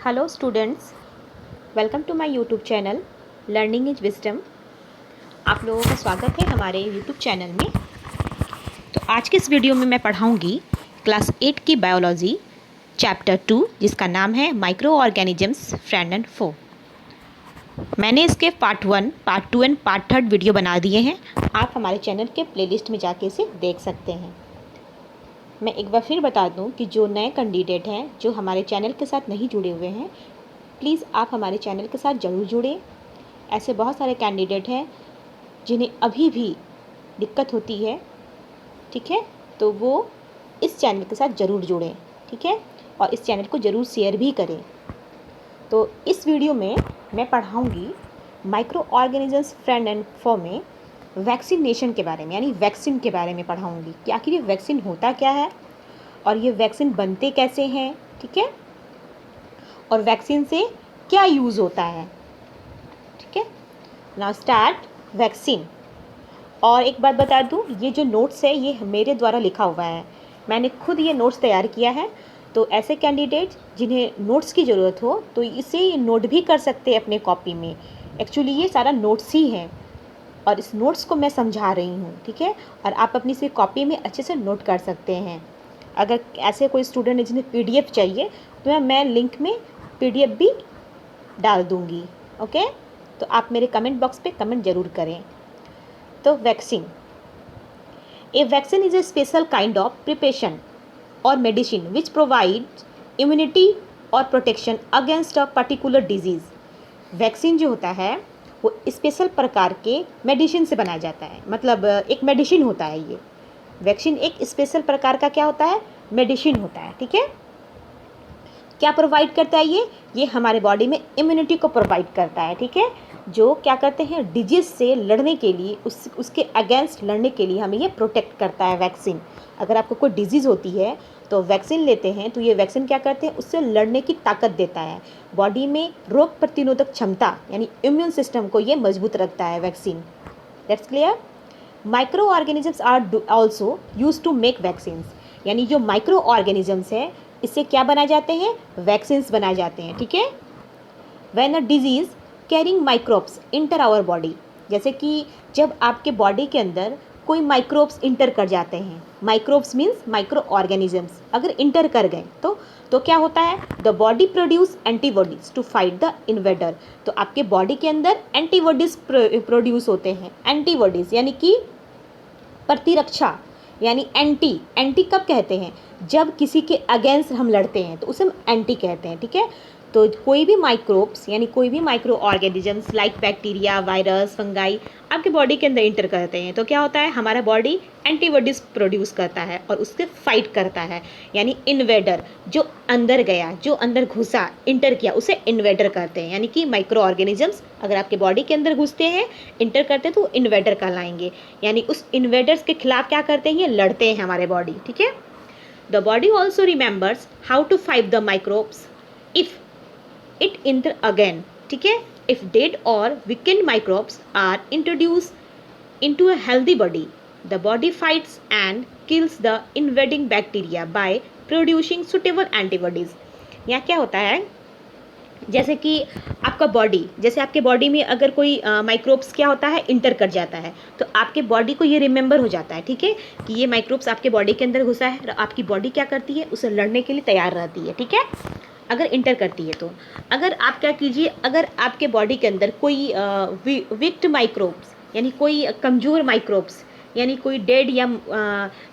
Hello students, welcome to my YouTube channel learning is wisdom. आप लोगों का स्वागत है हमारे यूट्यूब चैनल में। तो आज के इस वीडियो में मैं पढ़ाऊंगी क्लास 8 की बायोलॉजी चैप्टर 2, जिसका नाम है माइक्रो ऑर्गेनिजम्स फ्रेंड एंड फो। मैंने इसके part 1, part 2 and part 3 video बना दिए हैं। आप हमारे चैनल के प्लेलिस्ट में जाके इसे देख सकते हैं। मैं एक बार फिर बता दूं कि जो नए कैंडिडेट हैं जो हमारे चैनल के साथ नहीं जुड़े हुए हैं, प्लीज़ आप हमारे चैनल के साथ ज़रूर जुड़ें। ऐसे बहुत सारे कैंडिडेट हैं जिन्हें अभी भी दिक्कत होती है, ठीक है, तो वो इस चैनल के साथ ज़रूर जुड़ें, ठीक है, और इस चैनल को ज़रूर शेयर भी करें। तो इस वीडियो में मैं पढ़ाऊँगी माइक्रो ऑर्गेनिजम्स फ्रेंड एंड फो में वैक्सीनेशन के बारे में, यानी वैक्सीन के बारे में पढ़ाऊँगी कि आखिर ये वैक्सीन होता क्या है और ये वैक्सीन बनते कैसे हैं, ठीक है, और वैक्सीन से क्या यूज़ होता है, ठीक है। Now start vaccine. और एक बात बता दूं, ये जो नोट्स है ये मेरे द्वारा लिखा हुआ है, मैंने खुद ये नोट्स तैयार किया है। तो ऐसे कैंडिडेट जिन्हें नोट्स की ज़रूरत हो तो इसे नोट भी कर सकते हैं अपने कॉपी में। एक्चुअली ये सारा नोट्स ही है और इस नोट्स को मैं समझा रही हूँ, ठीक है, और आप अपनी से कॉपी में अच्छे से नोट कर सकते हैं। अगर ऐसे कोई स्टूडेंट है जिन्हें PDF चाहिए तो मैं लिंक में PDF भी डाल दूँगी, ओके। तो आप मेरे कमेंट बॉक्स पे कमेंट ज़रूर करें। तो vaccine, A vaccine is a special kind of preparation और मेडिसिन विच प्रोवाइड्स इम्यूनिटी और protection against a particular disease. Vaccine जो होता है वो स्पेशल प्रकार के मेडिसिन से बनाया जाता है, मतलब एक मेडिसिन होता है ये। वैक्सीन एक स्पेशल प्रकार का क्या होता है, मेडिसिन होता है, ठीक है। क्या प्रोवाइड करता है ये हमारे बॉडी में इम्यूनिटी को प्रोवाइड करता है, ठीक है, जो क्या करते हैं डिजीज़ से लड़ने के लिए, उसके अगेंस्ट लड़ने के लिए हमें ये प्रोटेक्ट करता है वैक्सीन। अगर आपको कोई डिजीज़ होती है तो वैक्सीन लेते हैं तो ये वैक्सीन क्या करते हैं, उससे लड़ने की ताकत देता है। बॉडी में रोग प्रतिरोधक क्षमता यानी इम्यून सिस्टम को ये मजबूत रखता है vaccine. That's clear. Micro organisms are also use to make vaccines, यानी जो माइक्रो ऑर्गेनिजम्स है इससे क्या बनाए जाते हैं, वैक्सीन्स बनाए जाते हैं, ठीक है। When a disease carrying microbes enter our body, जैसे कि जब आपके बॉडी के अंदर कोई माइक्रोब्स इंटर कर जाते हैं, माइक्रोब्स मीन्स माइक्रो ऑर्गेनिजम्स अगर इंटर कर गए तो क्या होता है, the body produce antibodies to fight the invader. तो आपके बॉडी के अंदर एंटीबॉडीज प्रोड्यूस होते हैं। एंटीबॉडीज यानी कि प्रतिरक्षा, यानी एंटी कब कहते हैं, जब किसी के अगेंस्ट हम लड़ते हैं तो उसे हम एंटी कहते हैं, ठीक है। तो कोई भी माइक्रोब्स यानी कोई भी micro organisms like bacteria, virus, fungi आपके बॉडी के अंदर इंटर करते हैं तो क्या होता है, हमारा बॉडी एंटीबॉडीज प्रोड्यूस करता है और उससे फाइट करता है। यानी इन्वेडर जो अंदर गया, जो अंदर घुसा, इंटर किया, उसे इन्वेडर कहते हैं। यानी कि माइक्रो ऑर्गेनिजम्स अगर आपके बॉडी के अंदर घुसते हैं, इंटर करते हैं तो इन्वेडर कहलाएंगे। यानी उस इन्वेडर्स के खिलाफ क्या करते हैं, ये लड़ते हैं हमारे बॉडी, ठीक है। The body also remembers how to fight the microbes if it enter again, ठीक है। if dead or weakened microbes are introduced into a healthy body, the body fights and kills the invading bacteria by producing suitable antibodies। यहाँ क्या होता है, जैसे कि आपका body, जैसे आपके बॉडी में अगर कोई माइक्रोब्स क्या होता है, इंटर कर जाता है तो आपके बॉडी को ये रिमेंबर हो जाता है, ठीक है, कि ये माइक्रोब्स आपके बॉडी के अंदर घुसा है। आपकी बॉडी क्या करती है, उसे लड़ने के लिए तैयार रहती है, ठीक है, अगर इंटर करती है तो। अगर आप क्या कीजिए, अगर आपके बॉडी के अंदर कोई विक्ड माइक्रोब्स यानी कोई कमज़ोर माइक्रोब्स यानी कोई डेड या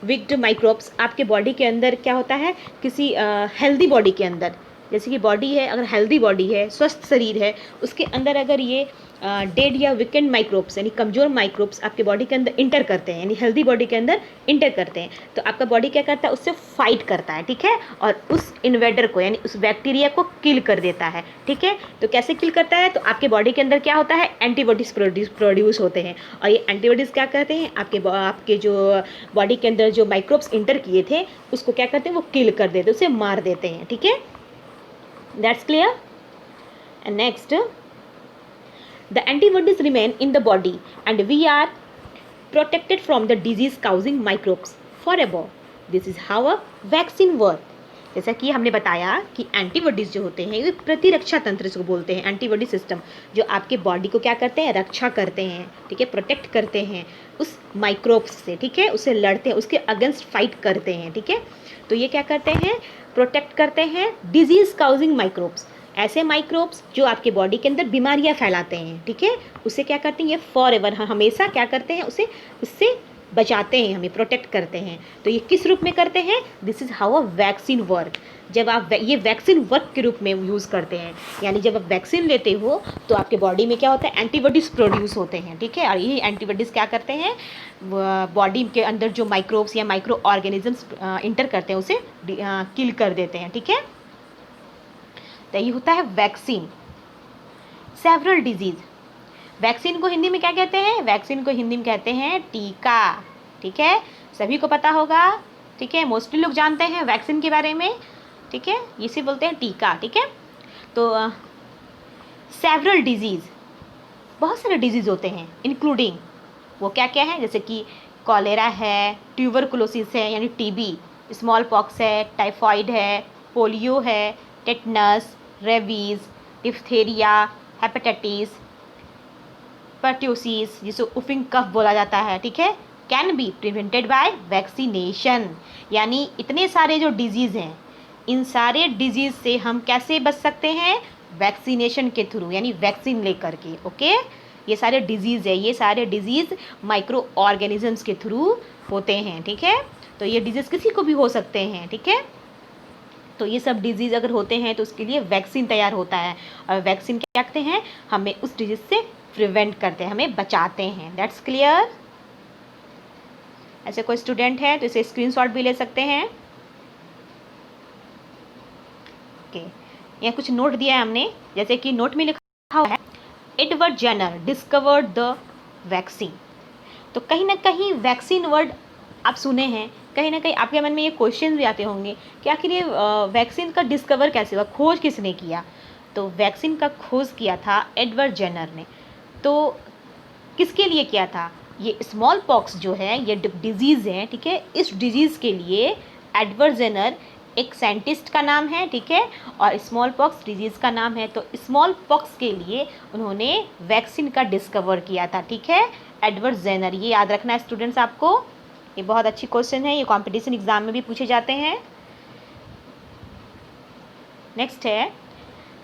विक्ड माइक्रोब्स आपके बॉडी के अंदर क्या होता है, किसी हेल्दी बॉडी के अंदर, जैसे कि बॉडी है, अगर हेल्दी बॉडी है, स्वस्थ शरीर है, उसके अंदर अगर ये डेड या वीकेंड माइक्रोब्स यानी कमज़ोर माइक्रोब्स आपके बॉडी के अंदर इंटर करते हैं, यानी हेल्दी बॉडी के अंदर इंटर करते हैं तो आपका बॉडी क्या करता है, उससे फाइट करता है, ठीक है, और उस इन्वेडर को यानी उस बैक्टीरिया को किल कर देता है, ठीक है। तो कैसे किल करता है, तो आपके बॉडी के अंदर क्या होता है, एंटीबॉडीज़ प्रोड्यूस होते हैं और ये एंटीबॉडीज़ क्या करते हैं, आपके जो बॉडी के अंदर जो माइक्रोब्स इंटर किए थे उसको क्या करते हैं, वो किल कर देते हैं, उसे मार देते हैं, ठीक है। That's clear? And next, the antibodies remain in the body and we are protected from the disease causing microbes forever. This is how a vaccine works. जैसा कि हमने बताया कि एंटीबॉडीज़ जो होते हैं ये प्रतिरक्षा तंत्र को बोलते हैं, एंटीबॉडी सिस्टम, जो आपके बॉडी को क्या करते हैं, रक्षा करते हैं, ठीक है, प्रोटेक्ट करते हैं उस माइक्रोब्स से, ठीक है, उससे लड़ते हैं, उसके अगेंस्ट फाइट करते हैं, ठीक है। तो ये क्या करते हैं, प्रोटेक्ट करते हैं डिजीज़ काउजिंग माइक्रोब्स, ऐसे माइक्रोब्स जो आपके बॉडी के अंदर बीमारियां फैलाते हैं, ठीक है, उससे क्या करते हैं, ये फॉर एवर हमेशा क्या करते हैं, उससे बचाते हैं, हमें प्रोटेक्ट करते हैं। तो ये किस रूप में करते हैं, this is how a vaccine work. जब आप ये वैक्सीन वर्क के रूप में यूज़ करते हैं, यानी जब आप वैक्सीन लेते हो तो आपके बॉडी में क्या होता है, एंटीबॉडीज़ प्रोड्यूस होते हैं, ठीक है, और यही एंटीबॉडीज़ क्या करते हैं, बॉडी के अंदर जो माइक्रोब्स या माइक्रो ऑर्गेनिजम्स इंटर करते हैं उसे किल कर देते हैं, ठीक है। तो ये होता है वैक्सीन। सेवरल डिजीज़, वैक्सीन को हिंदी में क्या कहते हैं, वैक्सीन को हिंदी में कहते हैं टीका, ठीक है, सभी को पता होगा, ठीक है, मोस्टली लोग जानते हैं वैक्सीन के बारे में, ठीक है, इसे बोलते हैं टीका, ठीक है। तो सेवरल डिजीज़, बहुत सारे डिजीज़ होते हैं, इंक्लूडिंग वो क्या क्या है, जैसे कि कॉलेरा है, ट्यूबरकुलोसिस है यानी टीबी, स्मॉल पॉक्स है, टाइफॉइड है, पोलियो है, tetanus, rabies, diphtheria, hepatitis, pertussis, जिसे उफिंग कफ बोला जाता है, ठीक है, can be prevented by vaccination. यानी इतने सारे जो डिजीज़ हैं, इन सारे डिजीज़ से हम कैसे बच सकते हैं, वैक्सीनेशन के थ्रू, यानी वैक्सीन लेकर के, ओके। ये सारे डिजीज़ है, ये सारे डिजीज़ माइक्रो ऑर्गेनिजम्स के थ्रू होते हैं, ठीक है। तो ये डिजीज़ किसी को भी हो सकते हैं, ठीक है। तो ये सब डिजीज़ अगर होते हैं तो उसके लिए वैक्सीन तैयार होता है, और वैक्सीन क्या करते हैं, हमें उस डिजीज़ से प्रिवेंट करते हैं, हमें बचाते हैं। That's clear. ऐसे कोई स्टूडेंट है तो इसे स्क्रीनशॉट भी ले सकते हैं, ओके। यहाँ कुछ नोट दिया है हमने, जैसे कि नोट में लिखा हुआ है Edward Jenner discovered the vaccine. तो कहीं ना कहीं वैक्सीन वर्ड आप सुने हैं, कहीं ना कहीं आपके मन में ये क्वेश्चन भी आते होंगे कि आखिर ये वैक्सीन का डिस्कवर कैसे हुआ, खोज किसने किया। तो वैक्सीन का खोज किया था एडवर्ड जेनर ने। तो किसके लिए किया था, ये स्मॉल पॉक्स जो है ये डिजीज़ है, ठीक है, इस डिजीज़ के लिए एडवर्ड जेनर एक साइंटिस्ट का नाम है, ठीक है, और स्मॉल पॉक्स डिजीज़ का नाम है। तो स्मॉल पॉक्स के लिए उन्होंने वैक्सीन का डिस्कवर किया था, ठीक है, एडवर्ड जेनर। ये याद रखना है स्टूडेंट्स आपको, ये बहुत अच्छी क्वेश्चन है, ये कॉम्पिटिशन एग्जाम में भी पूछे जाते हैं। नेक्स्ट है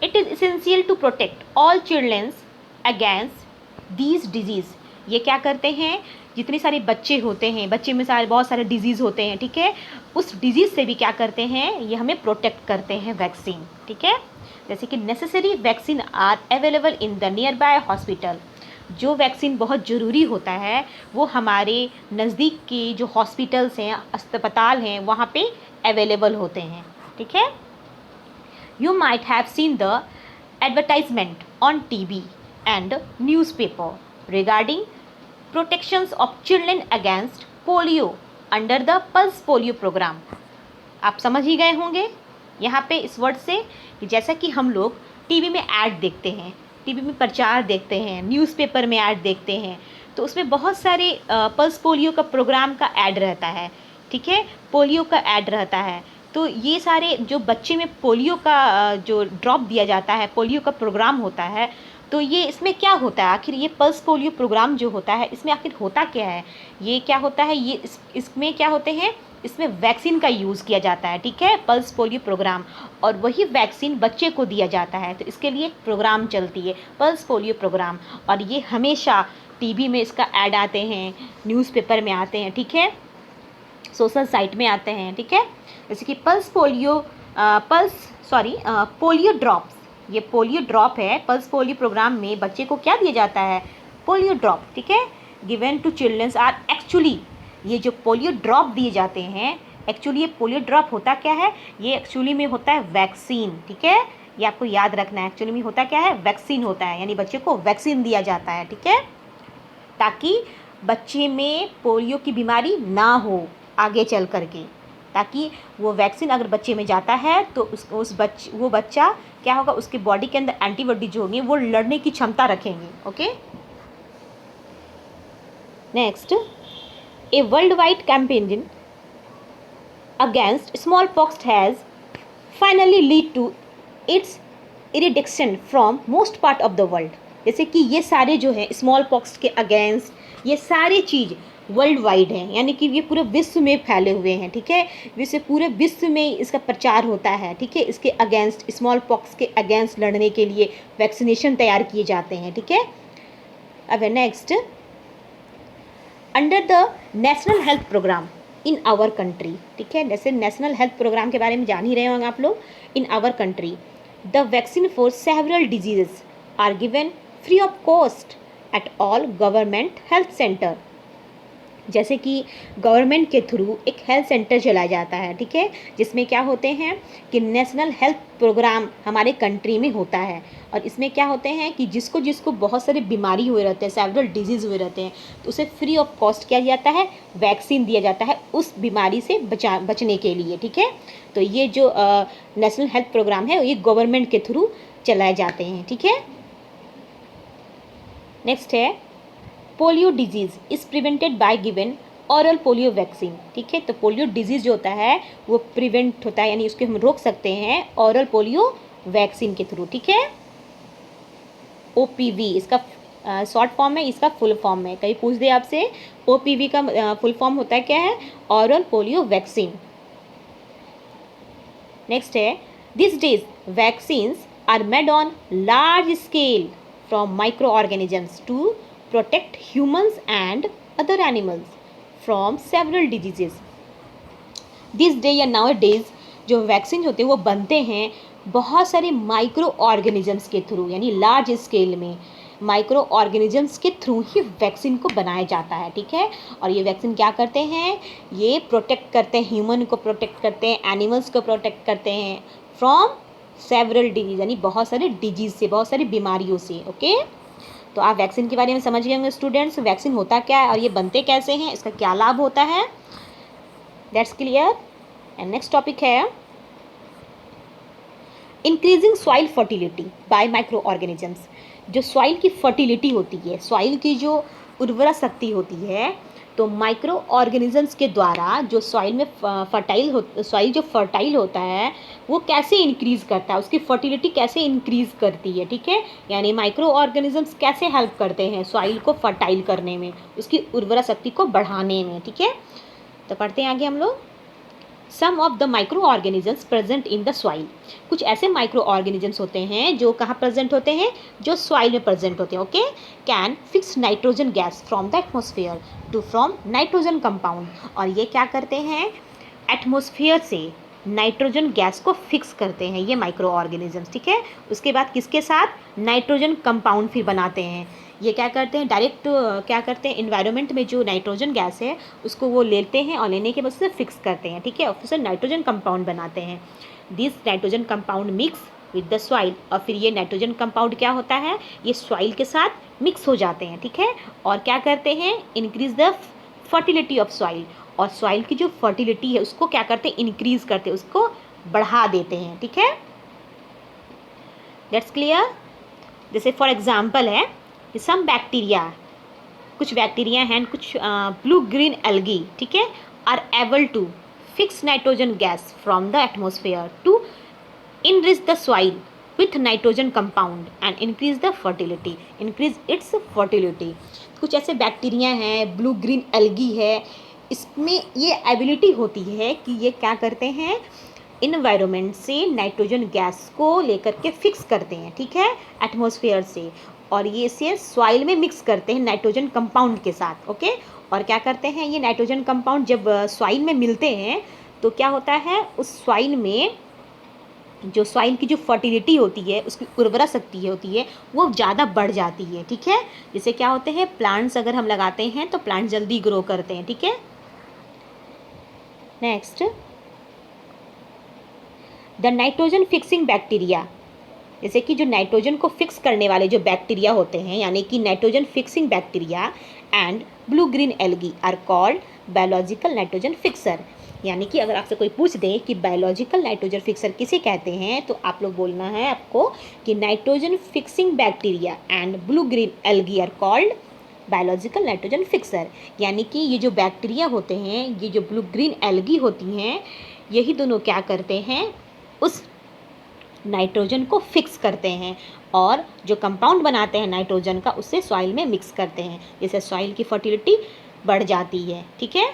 it is essential to protect all childrens against these disease. ये क्या करते हैं, जितने सारे बच्चे होते हैं, बच्चे में सारे बहुत सारे डिजीज़ होते हैं, ठीक है, उस डिजीज़ से भी क्या करते हैं, ये हमें प्रोटेक्ट करते हैं वैक्सीन, ठीक है। जैसे कि necessary vaccine are available in the nearby hospital. जो वैक्सीन बहुत ज़रूरी होता है वो हमारे नज़दीक के जो हॉस्पिटल्स हैं, अस्पताल हैं, वहाँ पे अवेलेबल होते हैं, ठीक है। You might have seen the advertisement on TV and newspaper regarding protections of children against polio under the Pulse Polio program. आप समझ ही गए होंगे यहाँ पे इस वर्ड से कि जैसा कि हम लोग टीवी में ऐड देखते हैं, टीवी में प्रचार देखते हैं, न्यूज़पेपर में ऐड देखते हैं, तो उसमें बहुत सारे पल्स पोलियो का प्रोग्राम का ऐड रहता है, ठीक है, पोलियो का ऐड रहता है। तो ये सारे जो बच्चे में पोलियो का जो ड्रॉप दिया जाता है, पोलियो का प्रोग्राम होता है, तो ये इसमें क्या होता है, आखिर ये पल्स पोलियो प्रोग्राम जो होता है इसमें आखिर होता क्या है, ये क्या होता है, ये इसमें क्या होते हैं, इसमें वैक्सीन का यूज़ किया जाता है, ठीक है, पल्स पोलियो प्रोग्राम, और वही वैक्सीन बच्चे को दिया जाता है। तो इसके लिए प्रोग्राम चलती है पल्स पोलियो प्रोग्राम, और ये हमेशा टीवी में इसका ऐड आते हैं, न्यूज़पेपर में आते हैं, ठीक है, सोशल साइट में आते हैं, ठीक है। जैसे कि पोलियो ड्रॉप्स, ये पोलियो ड्रॉप है, पल्स पोलियो प्रोग्राम में बच्चे को क्या दिया जाता है, पोलियो ड्रॉप, ठीक है, given to childrens are actually, ये जो पोलियो ड्रॉप दिए जाते हैं, एक्चुअली ये पोलियो ड्रॉप होता क्या है, ये एक्चुअली में होता है वैक्सीन, ठीक है, ये आपको याद रखना है, एक्चुअली में होता क्या है, वैक्सीन होता है, यानी बच्चे को वैक्सीन दिया जाता है, ठीक है, ताकि बच्चे में पोलियो की बीमारी ना हो आगे चल करके, ताकि वो वैक्सीन अगर बच्चे में जाता है तो वो बच्चा क्या होगा, उसके बॉडी के अंदर एंटीबॉडी जो होंगी वो लड़ने की क्षमता रखेंगे, okay. Next, a world wide campaign against smallpox has finally lead to its eradication from most part of the world. जैसे कि ये सारे जो है स्मॉल पॉक्स के अगेंस्ट ये सारी चीज़ वर्ल्ड वाइड हैं, यानी कि ये पूरे विश्व में फैले हुए हैं, ठीक है। वैसे पूरे विश्व में इसका प्रचार होता है, ठीक है। इसके अगेंस्ट, स्मॉल पॉक्स के अगेंस्ट लड़ने के लिए वैक्सीनेशन तैयार किए जाते हैं, ठीक है। अब next, under the national health program in our country, ठीक है। जैसे नेशनल हेल्थ प्रोग्राम के बारे में जान ही रहे होंगे आप लोग। In our country the vaccine for several diseases are given free of cost at all government health center. जैसे कि गवर्नमेंट के थ्रू एक हेल्थ सेंटर चलाया जाता है, ठीक है, जिसमें क्या होते हैं कि नेशनल हेल्थ प्रोग्राम हमारे कंट्री में होता है। और इसमें क्या होते हैं कि जिसको जिसको बहुत सारे बीमारी हुए रहते हैं, सेवरल डिजीज़ हुए रहते हैं, तो उसे फ्री ऑफ कॉस्ट किया जाता है, वैक्सीन दिया जाता है उस बीमारी से बचने के लिए, ठीक है। तो ये जो नेशनल हेल्थ प्रोग्राम है ये गवर्नमेंट के थ्रू चलाए जाते हैं, ठीक है। नेक्स्ट है, polio disease is prevented by given oral polio vaccine, ठीक है। तो पोलियो डिजीज़ जो होता है वो प्रिवेंट होता है, यानी उसको हम रोक सकते हैं ऑरल पोलियो वैक्सीन के थ्रू, ठीक है। OPV इसका शॉर्ट फॉर्म है, इसका फुल फॉर्म है। कहीं पूछ दे आपसे OPV का फुल फॉर्म होता है क्या है, ऑरल पोलियो वैक्सीन। नेक्स्ट है, this days vaccines are made on large scale from micro organisms to protect humans and other animals from several diseases. This day या nowadays जो वैक्सीन होते हैं वो बनते हैं बहुत सारे माइक्रो ऑर्गेनिजम्स के थ्रू, यानी लार्ज स्केल में माइक्रो ऑर्गेनिजम्स के थ्रू ही वैक्सीन को बनाया जाता है, ठीक है। और ये वैक्सीन क्या करते हैं, ये प्रोटेक्ट करते हैं, ह्यूमन को प्रोटेक्ट करते हैं, एनिमल्स को प्रोटेक्ट करते हैं फ्रॉम सेवरल डिजीज, यानी बहुत सारे डिजीज से, बहुत सारी बीमारियों से, ओके। तो आप वैक्सीन के बारे में समझ गए होंगे स्टूडेंट्स, वैक्सीन होता क्या है और ये बनते कैसे हैं, इसका क्या लाभ होता है, that's clear. And next topic है increasing soil fertility by micro organisms. जो सॉइल की फर्टिलिटी होती है, सॉइल की जो उर्वरा शक्ति होती है, तो माइक्रो ऑर्गेनिजम्स के द्वारा जो सॉइल में सॉइल जो फर्टाइल होता है वो कैसे इंक्रीज़ करता है, उसकी फर्टिलिटी कैसे इंक्रीज़ करती है, ठीक है। यानी माइक्रो ऑर्गेनिजम्स कैसे हेल्प करते हैं सॉइल को फर्टाइल करने में, उसकी उर्वरा शक्ति को बढ़ाने में, ठीक है। तो पढ़ते हैं आगे हम लोग, some of the microorganisms present in the soil. कुछ ऐसे माइक्रो ऑर्गेनिजम्स होते हैं जो कहाँ प्रेजेंट होते हैं, जो सॉइल में प्रेजेंट होते हैं, okay. Can fix nitrogen gas from the atmosphere to from nitrogen compound. और ये क्या करते हैं, एटमोसफियर से नाइट्रोजन गैस को फिक्स करते हैं ये माइक्रो ऑर्गेनिजम्स, ठीक है। उसके बाद किसके साथ, नाइट्रोजन कंपाउंड फिर बनाते हैं। ये क्या करते हैं, डायरेक्ट क्या करते हैं, इन्वायरमेंट में जो नाइट्रोजन गैस है उसको वो लेते हैं और लेने के बाद उसे फिक्स करते हैं, ठीक है, और फिर नाइट्रोजन कंपाउंड बनाते हैं। This nitrogen compound mix with the soil, और फिर ये नाइट्रोजन कंपाउंड क्या होता है, ये सॉइल के साथ मिक्स हो जाते हैं, ठीक है। और क्या करते हैं, increase the fertility of soil, और सॉइल की जो फर्टिलिटी है उसको क्या करते हैं, इंक्रीज करते हैं, उसको बढ़ा देते हैं, ठीक है। That's clear. जैसे फॉर एग्जाम्पल है सम बैक्टीरिया, कुछ बैक्टीरिया हैं, कुछ ब्लू ग्रीन एल्गी, ठीक है, are able to fix nitrogen gas from the atmosphere to enrich the soil with nitrogen compound and increase the fertility, increase its fertility. कुछ ऐसे bacteria हैं, blue green algae है, इसमें ये एबिलिटी होती है कि ये क्या करते हैं, इन्वायरमेंट से नाइट्रोजन गैस को लेकर के फिक्स करते हैं, ठीक है, एटमॉस्फेयर से, और ये इसे सॉइल में मिक्स करते हैं नाइट्रोजन कंपाउंड के साथ, ओके। और क्या करते हैं, ये नाइट्रोजन कंपाउंड जब सॉइल में मिलते हैं तो क्या होता है, उस सॉइल में जो सॉइल की जो फर्टिलिटी होती है, उसकी उर्वरा शक्ति होती है वो ज़्यादा बढ़ जाती है, ठीक है। जैसे क्या होते हैं, प्लांट्स अगर हम लगाते हैं तो प्लांट जल्दी ग्रो करते हैं, ठीक है। Next, the nitrogen fixing bacteria. जैसे कि जो नाइट्रोजन को फिक्स करने वाले जो बैक्टीरिया होते हैं, यानी कि nitrogen fixing bacteria and blue green algae are called biological nitrogen fixer. यानी कि अगर आपसे कोई पूछ दे कि बायोलॉजिकल नाइट्रोजन फिक्सर किसे कहते हैं, तो आप लोग बोलना है आपको कि nitrogen fixing bacteria and blue green algae are called biological nitrogen fixer. यानी कि ये जो बैक्टीरिया होते हैं, ये जो ब्लू ग्रीन एल्गी होती हैं, यही दोनों क्या करते हैं, उस नाइट्रोजन को फिक्स करते हैं और जो कंपाउंड बनाते हैं नाइट्रोजन का उससे सॉइल में मिक्स करते हैं, जिससे सॉइल की फर्टिलिटी बढ़ जाती है। ठीक है।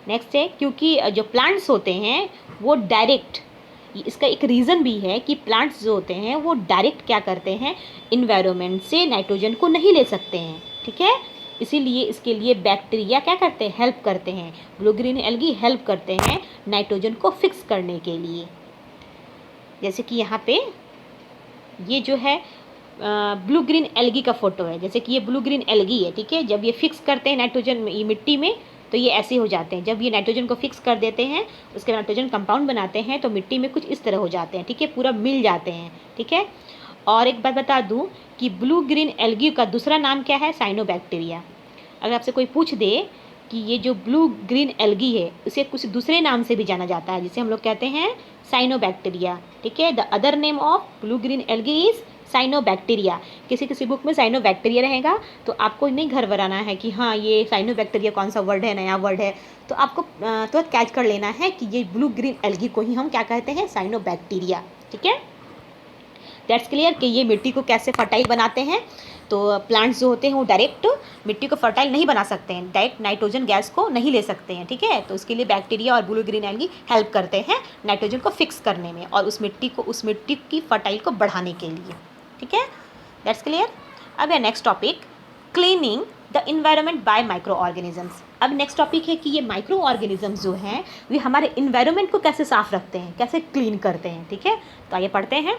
नेक्स्ट है, क्योंकि जो प्लांट्स होते हैं वो डायरेक्ट, इसका एक रीज़न भी है कि प्लांट्स जो होते हैं वो डायरेक्ट क्या करते हैं, इन्वायरमेंट से नाइट्रोजन को नहीं ले सकते हैं। ठीक है। इसीलिए इसके लिए बैक्टीरिया क्या करते हैं, हेल्प करते हैं। ब्लू ग्रीन एल्गी हेल्प करते हैं नाइट्रोजन को फिक्स करने के लिए। जैसे कि यहाँ पे ये जो है ब्लू ग्रीन एल्गी का फोटो है। जैसे कि ये ब्लू ग्रीन एल्गी है। ठीक है। जब ये फिक्स करते हैं नाइट्रोजन मिट्टी में तो ये ऐसे हो जाते हैं। जब ये नाइट्रोजन को फिक्स कर देते हैं, उसके नाइट्रोजन कंपाउंड बनाते हैं तो मिट्टी में कुछ इस तरह हो जाते हैं। ठीक है। पूरा मिल जाते हैं। ठीक है। और एक बात बता दूं कि ब्लू ग्रीन एल्गी का दूसरा नाम क्या है, साइनोबैक्टीरिया। अगर आपसे कोई पूछ दे कि ये जो ब्लू ग्रीन एल्गी है उसे कुछ दूसरे नाम से भी जाना जाता है, जिसे हम लोग कहते हैं साइनोबैक्टीरिया। ठीक है। The other name of blue green algae is cyanobacteria. किसी किसी बुक में साइनोबैक्टीरिया रहेगा तो आपको नहीं घबराना है कि हाँ ये साइनोबैक्टीरिया कौन सा वर्ड है, नया वर्ड है। तो आपको तुरंत कैच कर लेना है कि ये ब्लू ग्रीन एल्गी को ही हम क्या कहते हैं, साइनोबैक्टीरिया। ठीक है। दैट्स क्लियर कि ये मिट्टी को कैसे फर्टाइल बनाते हैं। तो प्लांट्स जो होते हैं वो डायरेक्ट मिट्टी को फर्टाइल नहीं बना सकते हैं, डायरेक्ट नाइट्रोजन गैस को नहीं ले सकते हैं। ठीक है। तो इसके लिए बैक्टीरिया और ब्लू ग्रीन एल्गी हेल्प करते हैं नाइट्रोजन को फिक्स करने में और उस मिट्टी की फर्टाइल को बढ़ाने के लिए। ठीक है। That's clear. अब है next topic, cleaning the environment bye micro organisms. अब नेक्स्ट टॉपिक है कि ये माइक्रो ऑर्गेनिजम्स जो हैं वे हमारे इन्वायरमेंट को कैसे साफ रखते हैं, कैसे क्लीन करते हैं। ठीक है। तो आइए पढ़ते हैं।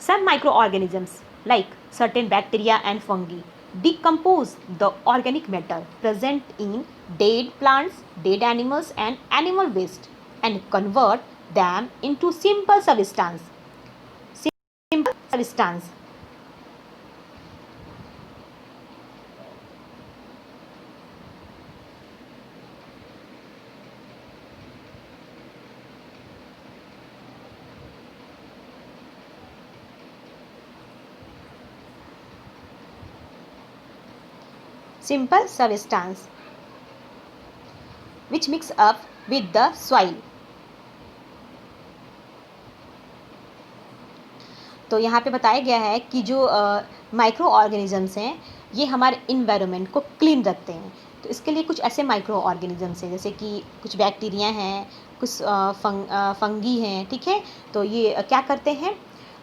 Some microorganisms like certain bacteria and fungi decompose the organic matter present in dead plants, dead animals and animal waste and convert them into simple substance. Simple substance. Simple substance which mix up with the soil. तो यहाँ पे बताया गया है कि जो micro organisms हैं ये हमारे इन्वायरमेंट को क्लीन रखते हैं। तो इसके लिए कुछ ऐसे माइक्रो ऑर्गेनिजम्स हैं जैसे कि कुछ बैक्टीरिया हैं, कुछ फंगी हैं। ठीक है। तो ये क्या करते हैं,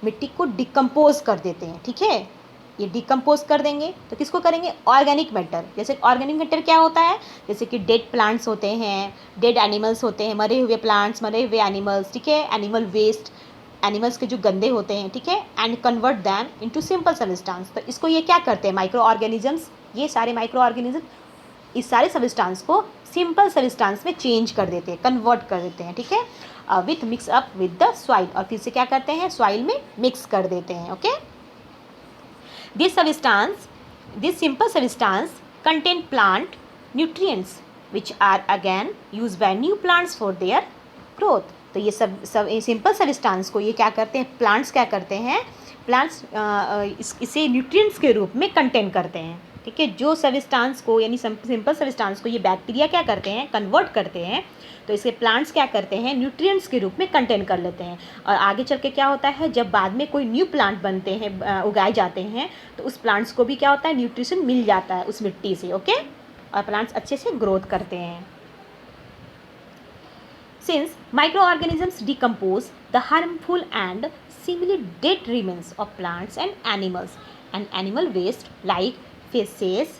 मिट्टी को डिकम्पोज कर देते हैं। ठीक है। ये डिकम्पोज कर देंगे तो किसको करेंगे, ऑर्गेनिक मैटर। जैसे ऑर्गेनिक मैटर क्या होता है, जैसे कि डेड प्लांट्स होते हैं, डेड एनिमल्स होते हैं, मरे हुए प्लांट्स, मरे हुए एनिमल्स। ठीक है। एनिमल वेस्ट, एनिमल्स के जो गंदे होते हैं। ठीक है। And convert them into simple substance. तो इसको ये क्या करते हैं, माइक्रो ऑर्गेनिजम्स, ये सारे माइक्रो ऑर्गेनिज्म इस सारे सब्सटेंस को सिंपल सब्सटेंस में चेंज कर देते हैं, कन्वर्ट कर देते हैं। ठीक है। With mix up with the soil, और फिर से क्या करते हैं, सॉइल में मिक्स कर देते हैं। Okay. This simple substance contain plant nutrients which are again used by new plants for their growth. तो ये सब सिंपल सब्सटेंस को ये क्या करते हैं, प्लांट्स क्या करते हैं, प्लांट्स इसे न्यूट्रिएंट्स के रूप में कंटेन करते हैं। ठीक है। जो सब्सटेंस को यानी सिंपल सब्सटेंस को ये बैक्टीरिया क्या करते हैं, कन्वर्ट करते हैं। तो इसके प्लांट्स क्या करते हैं, न्यूट्रिएंट्स के रूप में कंटेन कर लेते हैं। और आगे चल के क्या होता है, जब बाद में कोई न्यू प्लांट बनते हैं, उगाए जाते हैं, तो उस प्लांट्स को भी क्या होता है, न्यूट्रिशन मिल जाता है उस मिट्टी से। ओके। और प्लांट्स अच्छे से ग्रोथ करते हैं। Since microorganisms decompose the harmful and seemingly dead remains of plants and animal waste like feces,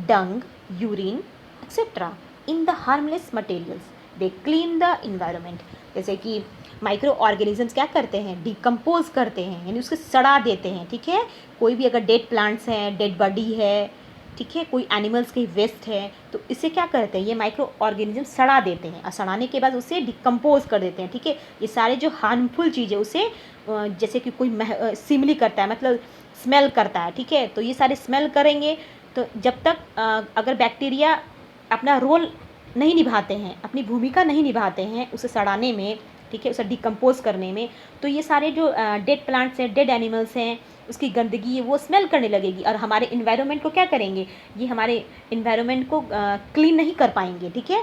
dung, urine, etc. in the harmless materials, they clean the environment. जैसे कि माइक्रो ऑर्गेनिजम्स क्या करते हैं, decompose करते हैं, यानी उसको सड़ा देते हैं। ठीक है। कोई भी अगर डेड प्लांट्स हैं, डेड बॉडी है, ठीक है, कोई एनिमल्स की वेस्ट है, तो इसे क्या करते हैं, ये माइक्रो ऑर्गेनिज्म सड़ा देते हैं और सड़ाने के बाद उसे डिकम्पोज कर देते हैं। ठीक है। ये सारे जो हार्मफुल चीज़ है उसे जैसे कि कोई सिमली करता है, मतलब स्मेल करता है। ठीक है। तो ये सारे स्मेल करेंगे। तो जब तक अगर बैक्टीरिया अपना रोल नहीं निभाते हैं, अपनी भूमिका नहीं निभाते हैं उसे सड़ाने में, ठीक है, उसे डिकम्पोज करने में। तो ये सारे जो डेड प्लांट्स हैं, डेड एनिमल्स हैं, उसकी गंदगी है वो स्मेल करने लगेगी और हमारे इन्वायरमेंट को क्या करेंगे, ये हमारे इन्वायरमेंट को क्लीन नहीं कर पाएंगे। ठीक है,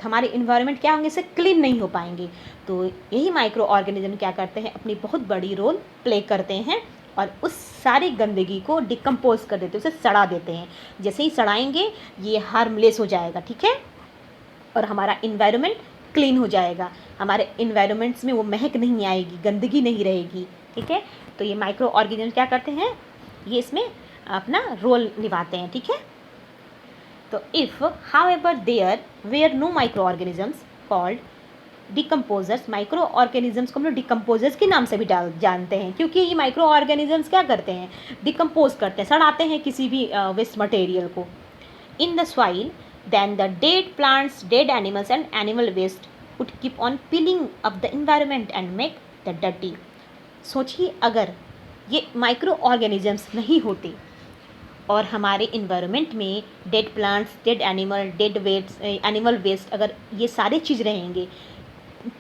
हमारे इन्वायरमेंट क्या होंगे, इससे क्लीन नहीं हो पाएंगे। तो यही माइक्रो ऑर्गेनिज्म क्या करते हैं, अपनी बहुत बड़ी रोल प्ले करते हैं और उस सारी गंदगी को डिकम्पोज कर देते हैं, उसे सड़ा देते हैं। जैसे ही सड़ाएंगे ये हार्मलेस हो जाएगा। ठीक है, और हमारा इन्वायरमेंट क्लीन हो जाएगा, हमारे इन्वायरमेंट्स में वो महक नहीं आएगी, गंदगी नहीं रहेगी। ठीक है, तो ये माइक्रो ऑर्गेनिज्म क्या करते हैं, ये इसमें अपना रोल निभाते हैं। ठीक है, तो if however there were no micro organisms called decomposers, micro organisms को हम लोग डिकम्पोजर्स के नाम से भी जानते हैं, क्योंकि ये माइक्रो ऑर्गेनिजम्स क्या करते हैं, डिकम्पोज करते हैं, सड़ाते हैं किसी भी वेस्ट मटेरियल को इन the soil. Then the dead plants, dead animals and animal waste would keep on peeling up the environment and make the dirty. सोचिए अगर ये माइक्रो ऑर्गेनिजम्स नहीं होते और हमारे इन्वायरमेंट में dead plants, dead animal, dead waste, animal waste, अगर ये सारे चीज़ रहेंगे,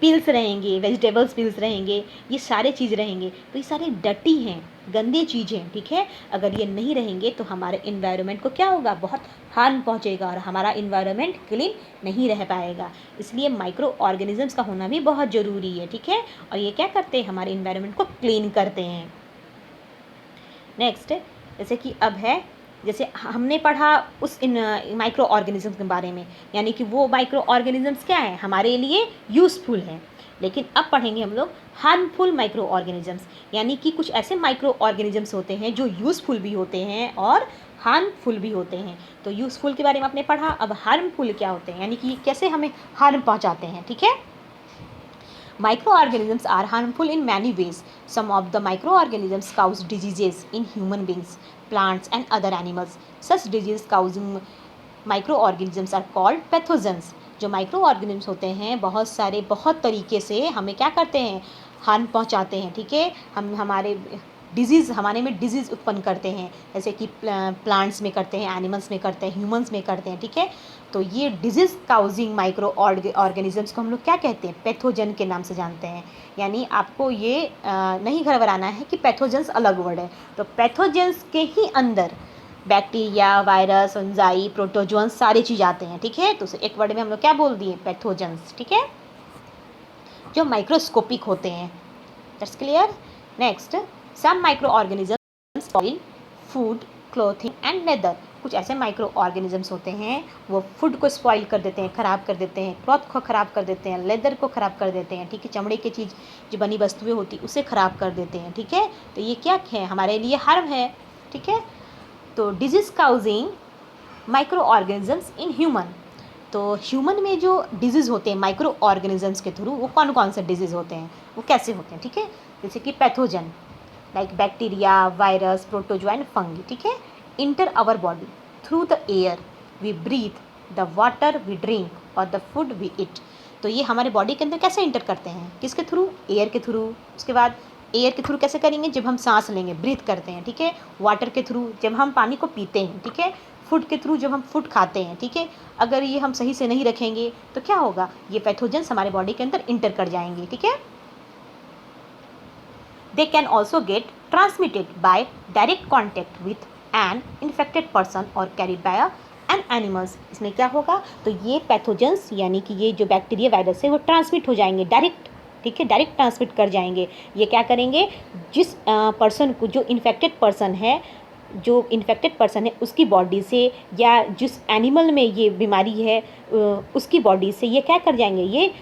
पिल्स रहेंगे, वेजिटेबल्स पिल्स रहेंगे, ये सारे चीज़ रहेंगे, तो ये सारे डर्टी हैं, गंदे चीज़ें। ठीक है, अगर ये नहीं रहेंगे तो हमारे इन्वायरमेंट को क्या होगा, बहुत हार्म पहुंचेगा और हमारा इन्वायरमेंट क्लीन नहीं रह पाएगा। इसलिए माइक्रो ऑर्गेनिजम्स का होना भी बहुत ज़रूरी है। ठीक है, और ये क्या करते हैं, हमारे इन्वायरमेंट को क्लीन करते हैं। नेक्स्ट, जैसे कि अब है, जैसे हमने पढ़ा उस माइक्रो ऑर्गेनिजम्स के बारे में, यानी कि वो माइक्रो ऑर्गेनिजम्स क्या है, हमारे लिए यूज़फुल है। लेकिन अब पढ़ेंगे हम लोग हार्मफुल माइक्रो ऑर्गेनिजम्स, यानी कि कुछ ऐसे माइक्रो ऑर्गेनिजम्स होते हैं जो यूज़फुल भी होते हैं और हार्मफुल भी होते हैं। तो यूज़फुल के बारे में आपने पढ़ा, अब हार्मफुल क्या होते हैं, यानी कि कैसे हमें हार्म पहुंचाते हैं। ठीक है, microorganisms are harmful in many ways. Some of the microorganisms cause diseases in human beings, plants and other animals. Such disease causing microorganisms are called pathogens. जो माइक्रो ऑर्गेनिजम्स होते हैं बहुत सारे, बहुत तरीके से हमें क्या करते हैं, हार्म पहुंचाते हैं। ठीक है, हम हमारे डिजीज़, हमारे में डिजीज़ उत्पन्न करते हैं, जैसे कि प्लांट्स में करते हैं, एनिमल्स में करते हैं, ह्यूमंस में करते हैं। ठीक है, तो ये डिजीज़ काउजिंग माइक्रो ऑर्गेनिजम्स को हम लोग क्या कहते हैं, पैथोजन के नाम से जानते हैं। यानी आपको ये नहीं घबराना है कि पैथोजेंस अलग वर्ड है, तो पैथोजेंस के ही अंदर बैक्टीरिया, वायरस, एंजाई, प्रोटोजोन्स सारी चीज़ आते हैं। ठीक है, तो एक वर्ड में हम लोग क्या बोल दिए, पैथोजेंस। ठीक है, जो माइक्रोस्कोपिक होते हैं। That's clear. Next, some micro organisms spoil food, clothing and leather. कुछ ऐसे माइक्रो ऑर्गेनिजम्स होते हैं वो फूड को स्पॉइल कर देते हैं, ख़राब कर देते हैं, क्लॉथ को ख़राब कर देते हैं, लेदर को ख़राब कर देते हैं। ठीक है, चमड़े की चीज़ जो बनी वस्तुएं होती उसे ख़राब कर देते हैं। ठीक है, तो ये क्या है, हमारे लिए हार्म है। ठीक है, तो disease causing micro organisms in human. तो ह्यूमन में जो डिजीज़ होते हैं माइक्रो ऑर्गेनिजम्स के थ्रू, वो कौन कौन से डिजीज़ होते हैं, वो कैसे होते हैं। ठीक है, जैसे कि pathogen like bacteria, virus, protozoa and fungi. ठीक है, enter our body through the air we breathe, the water we drink और द फूड वी ईट। तो ये हमारे बॉडी के अंदर कैसे इंटर करते हैं, किसके थ्रू, एयर के थ्रू। उसके बाद एयर के थ्रू कैसे करेंगे, जब हम सांस लेंगे, ब्रीथ करते हैं। ठीक है, वाटर के थ्रू जब हम पानी को पीते हैं। ठीक है, फूड के थ्रू जब हम फूड खाते हैं। ठीक है, अगर ये हम सही से नहीं रखेंगे तो क्या होगा, ये पैथोजेंस हमारे बॉडी के अंदर इंटर कर जाएंगे। ठीक है, they can also get transmitted by direct contact with an infected person or carried by an animals। इसमें क्या होगा, तो ये पैथोजेंस यानी कि ये जो बैक्टीरिया, वायरस है वो ट्रांसमिट हो जाएंगे डायरेक्ट। ठीक है, डायरेक्ट ट्रांसमिट कर जाएंगे। ये क्या करेंगे, जिस पर्सन को, जो इन्फेक्टेड पर्सन है, जो इन्फेक्टेड पर्सन है उसकी बॉडी से, या जिस एनिमल में ये बीमारी है उसकी बॉडी से ये क्या कर जाएंगे, ये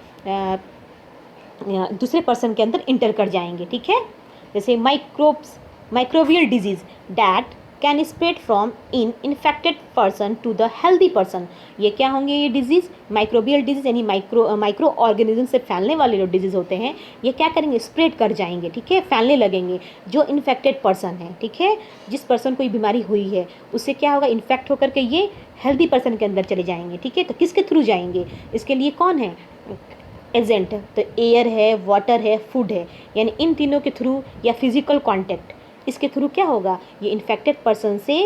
दूसरे पर्सन के अंदर इंटर कर जाएंगे। ठीक है, जैसे microbial disease that can spread from in infected person to the healthy person. ये क्या होंगे, ये डिजीज़ माइक्रोबियल डिजीज़ यानी माइक्रो ऑर्गेनिज्म से फैलने वाले जो डिजीज़ होते हैं ये क्या करेंगे, स्प्रेड कर जाएंगे। ठीक है, फैलने लगेंगे जो इन्फेक्टेड पर्सन है। ठीक है, जिस पर्सन को ये बीमारी हुई है उससे क्या होगा, इन्फेक्ट होकर के ये हेल्दी पर्सन के अंदर चले जाएंगे। ठीक है, तो किसके थ्रू जाएंगे, इसके लिए कौन है एजेंट, तो एयर है, वाटर है, फूड है, यानी इन तीनों के थ्रू या फिजिकल कांटेक्ट, इसके थ्रू क्या होगा, ये इन्फेक्टेड पर्सन से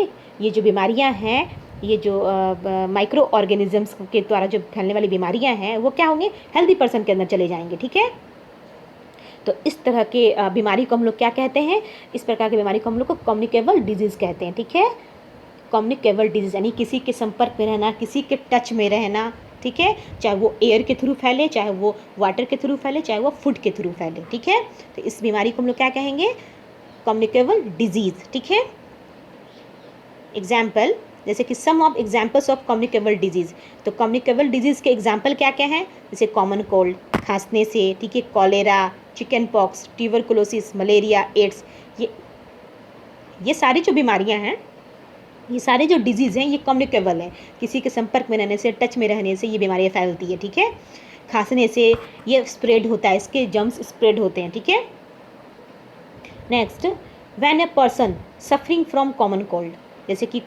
ये जो बीमारियां हैं ये जो माइक्रो ऑर्गेनिजम्स के द्वारा जो फैलने वाली बीमारियां हैं वो क्या होंगे, हेल्दी पर्सन के अंदर चले जाएंगे। ठीक है, तो इस तरह के बीमारी को हम लोग क्या कहते हैं, इस प्रकार की बीमारी को हम लोग को कम्युनिकेबल डिजीज़ कहते हैं। ठीक है, कम्युनिकेबल डिजीज़ यानी किसी के संपर्क में रहना, किसी के टच में रहना। ठीक है, चाहे वो एयर के थ्रू फैले, चाहे वो वाटर के थ्रू फैले, चाहे वो फूड के थ्रू फैले। ठीक है, तो इस बीमारी को हम लोग क्या कहेंगे, कम्युनिकेबल डिजीज़। ठीक है, एग्जाम्पल जैसे कि some of examples of communicable disease, तो कम्युनिकेबल डिजीज़ के एग्जाम्पल क्या क्या हैं, जैसे कॉमन कोल्ड खांसने से, ठीक है, cholera, chicken pox, tuberculosis, malaria, AIDS, ये सारी जो बीमारियां हैं, ये सारे जो डिजीज़ हैं ये कम्युनिकेबल हैं, किसी के संपर्क में रहने से, टच में रहने से ये बीमारियाँ फैलती है। ठीक है, खांसने से ये स्प्रेड होता है, इसके जर्म्स स्प्रेड होते हैं। ठीक है, next, when a person suffering from common cold, जैसे कि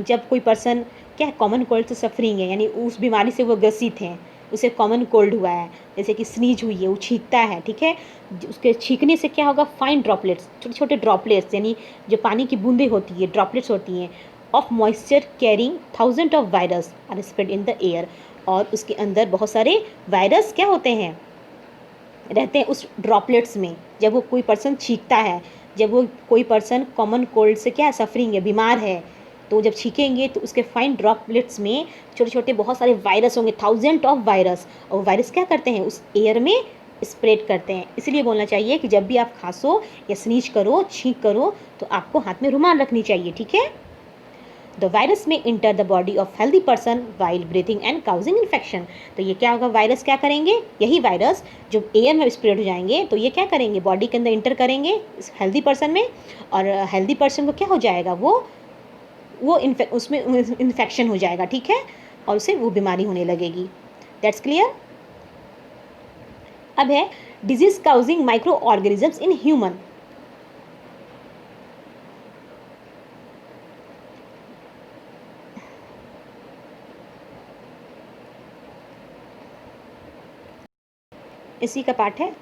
जब कोई पर्सन क्या है, कॉमन कोल्ड से सफरिंग है, यानी उस बीमारी से वो ग्रसित हैं, उसे कॉमन कोल्ड हुआ है, जैसे कि स्नीज हुई है, वो छींकता है। ठीक है, उसके छींकने से क्या होगा, फाइन ड्रॉपलेट्स, छोटे छोटे ड्रॉपलेट्स, यानी जो पानी की बूंदें होती है, ड्रॉपलेट्स होती हैं, of moisture carrying thousand of virus are spread in the air, और उसके अंदर बहुत सारे वायरस क्या होते हैं, रहते हैं उस ड्रॉपलेट्स में। जब वो कोई पर्सन छींकता है, जब वो कोई पर्सन कॉमन कोल्ड से क्या सफरिंग है, बीमार है, तो जब छींकेंगे तो उसके फाइन ड्रॉपलेट्स में छोटे छोटे बहुत सारे वायरस होंगे, थाउजेंड ऑफ वायरस, और वायरस क्या करते हैं, उस एयर में स्प्रेड करते हैं। इसलिए बोलना चाहिए कि जब भी आप खांसो या स्नीज करो, छींक करो, तो आपको हाथ में रुमाल रखनी चाहिए। ठीक है, द वायरस में enter the body of healthy person while breathing and causing infection, तो ये क्या होगा, वायरस क्या करेंगे, यही वायरस जो एयर में स्प्रेड हो जाएंगे तो ये क्या करेंगे, बॉडी के अंदर इंटर करेंगे इस हेल्दी पर्सन में, और हेल्दी पर्सन को क्या हो जाएगा, वो उसमें इन्फेक्शन हो जाएगा। ठीक है, और उसे वो बीमारी होने लगेगी। That's clear. अब है disease causing micro organisms in human. इसी का पार्ट है,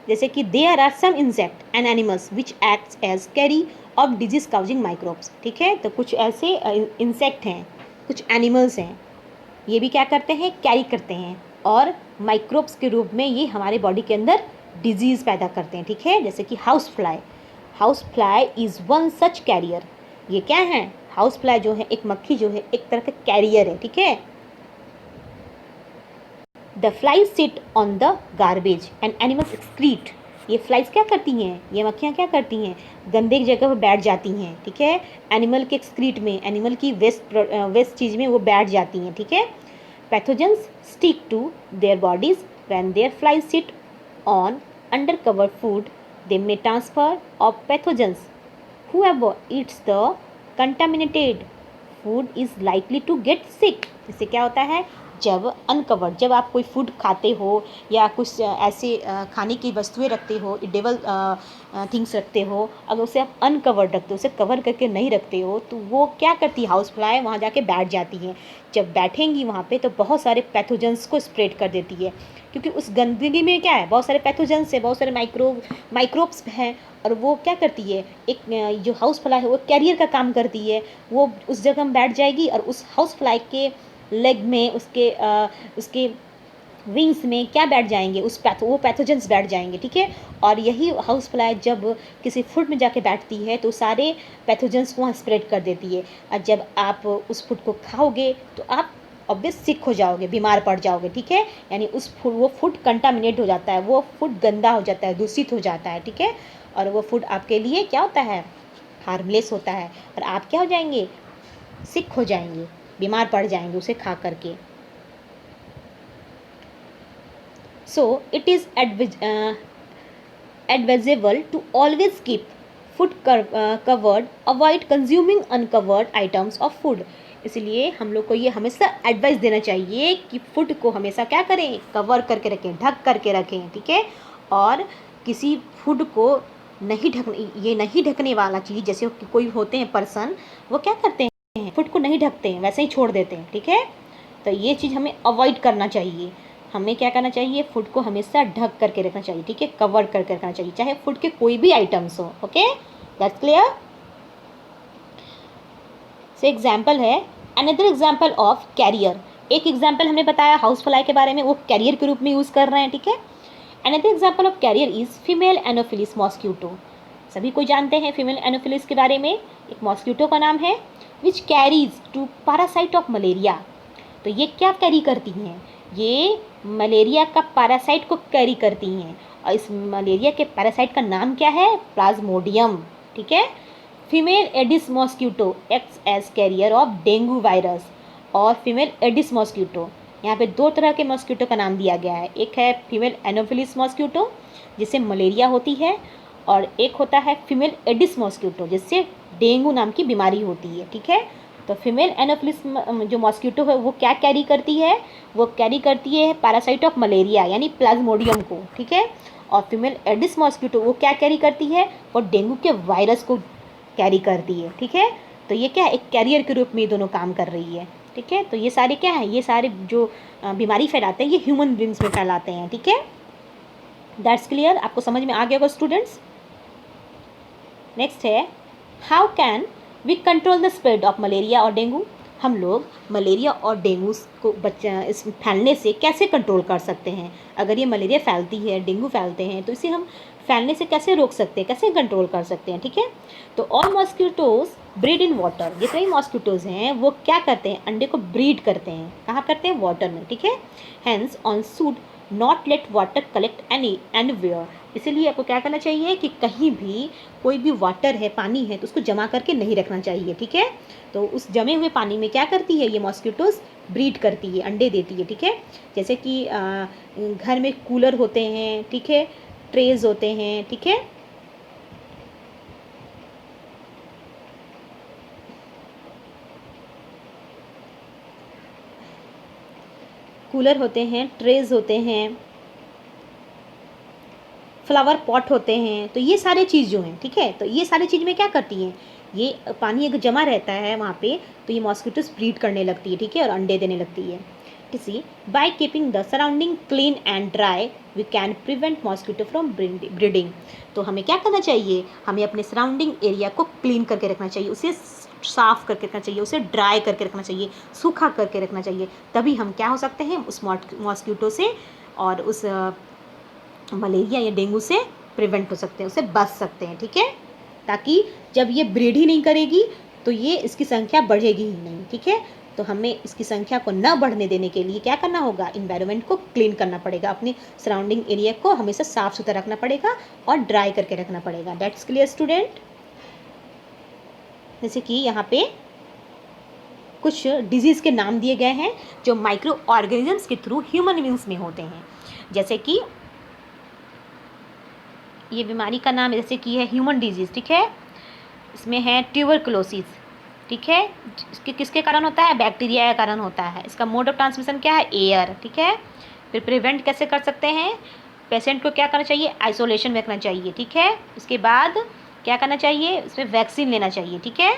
जैसे कि there are some insect and animals which acts as carry of disease causing microbes. ठीक है, तो कुछ ऐसे इंसेक्ट हैं, कुछ एनिमल्स हैं, ये भी क्या करते हैं, कैरी करते हैं, और माइक्रोब्स के रूप में ये हमारे बॉडी के अंदर डिजीज़ पैदा करते हैं। ठीक है, जैसे कि house fly, house fly is one such carrier, ये क्या है, हाउस फ्लाई जो है, एक मक्खी जो है, एक तरह का कैरियर है। ठीक है, the flies sit on the garbage and animals excrete, ये फ्लाइज क्या करती हैं, ये मक्खियाँ क्या करती हैं, गंदे जगह पर बैठ जाती हैं। ठीक है, एनिमल के एक्सक्रीट में, एनिमल की वेस्ट चीज़ में वो बैठ जाती हैं। ठीक है, pathogens stick to their bodies when their flies sit on under cover food, they may transfer of pathogens, whoever eats the contaminated food is likely to get sick। इससे क्या होता है, जब अनकवर्ड, जब आप कोई फूड खाते हो या कुछ ऐसे खाने की वस्तुएं रखते हो, इडेबल थिंग्स रखते हो, अगर उसे आप अनकवर्ड रखते हो, उसे कवर करके नहीं रखते हो, तो वो क्या करती है, हाउस फ्लाई वहाँ जाके बैठ जाती हैं। जब बैठेंगी वहाँ पे तो बहुत सारे पैथोजेंस को स्प्रेड कर देती है, क्योंकि उस गंदगी में क्या है, बहुत सारे पैथोजेंस है, बहुत सारे माइक्रोब्स हैं, और वो क्या करती है, एक जो हाउस फ्लाई है वो कैरियर का काम करती है, वो उस जगह में बैठ जाएगी और उस हाउस फ्लाई के लेग में, उसके विंग्स में क्या बैठ जाएंगे, वो पैथोजेंस बैठ जाएंगे। ठीक है, और यही हाउस फ्लाई जब किसी फूड में जाके बैठती है तो सारे पैथोजेंस वहाँ स्प्रेड कर देती है, और जब आप उस फूड को खाओगे तो आप ऑब्वियस सिक हो जाओगे, बीमार पड़ जाओगे। ठीक है, यानी वो फूड कंटामिनेट हो जाता है, वो फूड गंदा हो जाता है, दूषित हो जाता है। ठीक है, और वो फूड आपके लिए क्या होता है, हार्मलेस होता है, और आप क्या हो जाएंगे, सिक हो जाएंगे, बीमार पड़ जाएंगे उसे खा करके। So it is advisable to always keep food covered, avoid consuming uncovered items of food। इसलिए हम लोग को ये हमेशा एडवाइस देना चाहिए कि फूड को हमेशा क्या करें, कवर करके रखें, ढक करके रखें। ठीक है, और किसी फूड को ये नहीं ढकने वाला चीज़, जैसे कोई होते हैं पर्सन, वो क्या करते हैं, फूड को नहीं ढकते हैं, वैसे ही छोड़ देते हैं। ठीक है, तो ये चीज़ हमें अवॉइड करना चाहिए, हमें क्या करना चाहिए, फूड को हमेशा ढक करके रखना चाहिए। ठीक है, कवर करके रखना चाहिए, चाहे फूड के कोई भी आइटम्स हो। Okay, that's clear. से एग्जाम्पल है अनदर एग्जाम्पल ऑफ कैरियर, एक एग्जाम्पल हमने बताया हाउस फ्लाई के बारे में, वो कैरियर के रूप में यूज़ कर रहे हैं, ठीक है। Another example of carrier is female anopheles mosquito, सभी कोई जानते हैं फीमेल एनोफिलिस के बारे में, एक मॉस्क्यूटो का नाम है, which carries to parasite of malaria. तो ये क्या कैरी करती हैं, ये मलेरिया का पैरासाइट को कैरी करती हैं, और इस मलेरिया के पैरासाइट का नाम क्या है, प्लाज्मोडियम, ठीक है। Female aedes mosquito acts as carrier of dengue virus, और फीमेल एडिस मॉस्क्यूटो, यहाँ पे दो तरह के मॉस्क्यूटो का नाम दिया गया है, एक है फीमेल एनोफिलिस मॉस्क्यूटो जिससे मलेरिया होती है, और एक होता है फीमेल एडिस मॉस्क्यूटो जिससे डेंगू नाम की बीमारी होती है, ठीक है। तो फीमेल एनोफिलिस जो मॉस्क्यूटो है वो क्या कैरी करती है, वो कैरी करती है पैरासाइट ऑफ मलेरिया यानी प्लाज्मोडियम को, ठीक है। और फीमेल एडिस मॉस्क्यूटो वो क्या कैरी करती है, वो डेंगू के वायरस को कैरी करती है, ठीक है। तो ये क्या है, एक कैरियर के रूप में ये दोनों काम कर रही है, ठीक है। तो ये सारे क्या है, ये सारे जो बीमारी फैलाते हैं ये ह्यूमन बींग्स में फैलाते हैं, ठीक है। दैट्स क्लियर, आपको समझ में आ गया होगा स्टूडेंट्स। नेक्स्ट है, how can we control the spread of malaria और डेंगू, हम लोग मलेरिया और डेंगू को इस फैलने से कैसे कंट्रोल कर सकते हैं। अगर ये मलेरिया फैलती है, डेंगू फैलते हैं, तो इसे हम फैलने से कैसे रोक सकते हैं, कैसे कंट्रोल कर सकते हैं, ठीक है। तो all mosquitoes breed in water, जितने भी मॉस्किटोज हैं वो क्या करते हैं, अंडे को ब्रीड करते हैं, कहाँ करते हैं, वाटर में, ठीक है। Hence on should not let water collect anywhere, इसीलिए आपको क्या करना चाहिए कि कहीं भी कोई भी वाटर है, पानी है, तो उसको जमा करके नहीं रखना चाहिए, ठीक है। तो उस जमे हुए पानी में क्या करती है ये मॉस्किटोज, ब्रीड करती है, अंडे देती है, ठीक है। जैसे कि घर में कूलर होते हैं, ठीक है, ट्रेज होते हैं, ठीक है। कूलर होते हैं, ट्रेज होते हैं, फ्लावर पॉट होते हैं, तो ये सारे चीज़ जो हैं, ठीक है। तो ये सारी चीज़ में क्या करती हैं, ये पानी अगर जमा रहता है वहाँ पे तो ये मॉस्किटोज ब्रीड करने लगती है, ठीक है, और अंडे देने लगती है। किसी by keeping the surrounding clean and dry we can prevent mosquito from breeding. तो हमें क्या करना चाहिए, हमें अपने सराउंडिंग एरिया को क्लीन करके रखना चाहिए, उसे साफ़ करके रखना चाहिए, उसे ड्राई करके रखना चाहिए, सूखा करके रखना चाहिए, तभी हम क्या हो सकते हैं उस मॉस्किटो से और उस मलेरिया या डेंगू से प्रिवेंट हो सकते हैं, उससे बच सकते हैं, ठीक है। ताकि जब ये ब्रीड ही नहीं करेगी तो ये इसकी संख्या बढ़ेगी ही नहीं, ठीक है। तो हमें इसकी संख्या को न बढ़ने देने के लिए क्या करना होगा, इन्वायरमेंट को क्लीन करना पड़ेगा, अपने सराउंडिंग एरिया को हमेशा साफ सुथरा रखना पड़ेगा और ड्राई करके रखना पड़ेगा। That's clear student. जैसे कि यहाँ पे कुछ डिजीज़ के नाम दिए गए हैं जो माइक्रो ऑर्गेनिजम्स के थ्रू ह्यूमन बींग्स में होते हैं। जैसे कि ये बीमारी का नाम जैसे कि है ह्यूमन डिजीज़, ठीक है। इसमें है ट्यूबरकुलोसिस, ठीक है, इसके किसके कारण होता है, बैक्टीरिया के कारण होता है। इसका मोड ऑफ ट्रांसमिशन क्या है, एयर, ठीक है। फिर प्रिवेंट कैसे कर सकते हैं, पेशेंट को क्या करना चाहिए, आइसोलेशन में रखना चाहिए, ठीक है। इसके बाद क्या करना चाहिए, इसमें वैक्सीन लेना चाहिए, ठीक है।